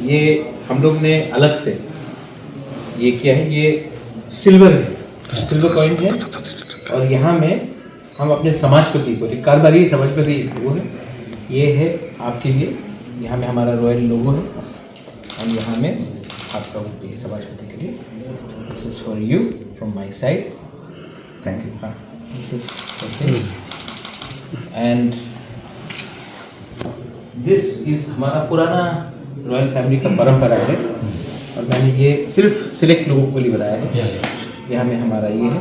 ये हम लोग ने अलग से ये किया है, ये सिल्वर है, सिल्वर कॉइन है। और यहाँ में हम अपने समाजपति को, कारबारी समाजपति वो है, ये है आपके लिए। यहाँ में हमारा रॉयल लोगो है और यहाँ में आपका वो भी समाजपति के लिए। This is for you from my side, thank you. हाँ, एंड दिस इज हमारा पुराना रॉयल फैमिली का परंपरा है और मैंने ये सिर्फ सिलेक्ट लोगों को लिए बनाया है। यहाँ में हमारा ये है,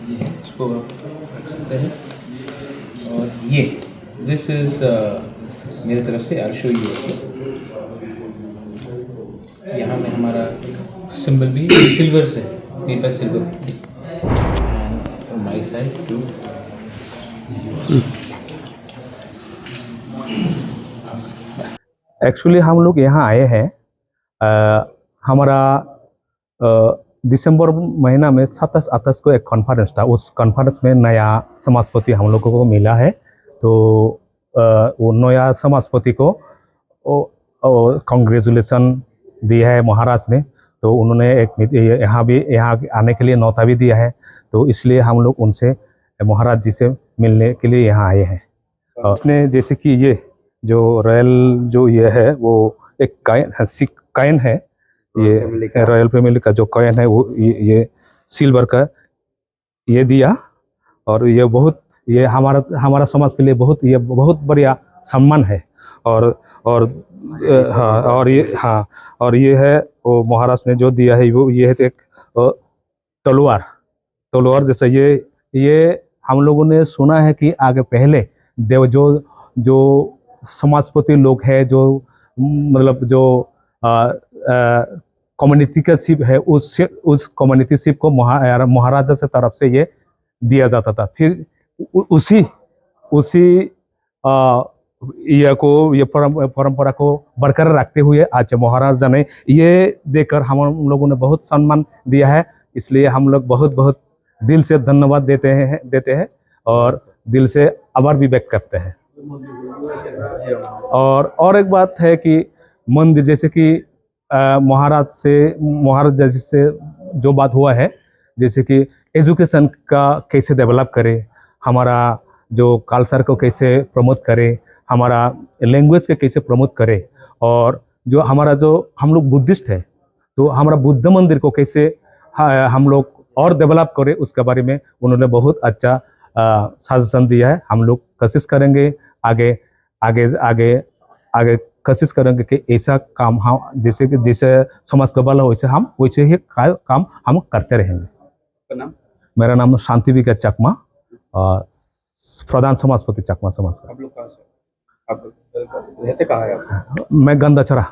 ये इसको रख सकते हैं। और ये दिस इज मेरी तरफ से आई शो यू। यहाँ में हमारा सिंबल भी सिल्वर से, paper silver my side too. Actually हम लोग यहाँ आए हैं, हमारा दिसंबर महीना में 27-28 को एक कॉन्फ्रेंस था। उस कॉन्फ्रेंस में नया समाजपति हम लोगों को मिला है। तो वो नया समाजपति को कांग्रेचुलेसन दिया है महाराज ने। तो उन्होंने एक यहाँ आने के लिए न्योता भी दिया है। तो इसलिए हम लोग उनसे, महाराज जी से मिलने के लिए यहाँ आए हैं। उसने जैसे कि ये जो रॉयल जो ये है वो एक कॉइन है, ये रॉयल फैमिली का जो कॉइन है वो ये सिल्वर का ये दिया। और ये बहुत, ये हमारा समाज के लिए बहुत बढ़िया सम्मान है। और हाँ, और ये है वो महाराज ने जो दिया है वो ये है एक तलवार जैसा। ये हम लोगों ने सुना है कि आगे पहले देव जो समाजपति लोग हैं, जो मतलब जो कम्युनिटी का शिप है, उस कम्युनिटी शिप को महाराजा से तरफ से ये दिया जाता था। फिर उसी ये परंपरा को बरकरार रखते हुए आज महाराजा ने ये देकर हम लोगों ने बहुत सम्मान दिया है। इसलिए हम लोग बहुत दिल से धन्यवाद देते हैं और दिल से आभार भी व्यक्त करते हैं। और एक बात है कि मंदिर, जैसे कि महाराज जैसे से जो बात हुआ है, जैसे कि एजुकेशन का कैसे डेवलप करे, हमारा जो कल्चर को कैसे प्रमोट करे, हमारा लैंग्वेज के कैसे प्रमोट करे, और जो हम लोग बुद्धिस्ट है तो हमारा बुद्ध मंदिर को कैसे हम लोग और डेवलप करें, उसके बारे में उन्होंने बहुत अच्छा सजेशन दिया है। हम लोग कोशिश करेंगे आगे कोशिश करेंगे कि ऐसा काम हम जैसे समाज का भला हो, वैसे ही काम हम करते रहेंगे। मेरा नाम शांति विकास चकमा, प्रधान समाजपति चकमा समाज का। आप लोग कहाँ से? आप रहते कहाँ हैं? मैं गंदाचरा।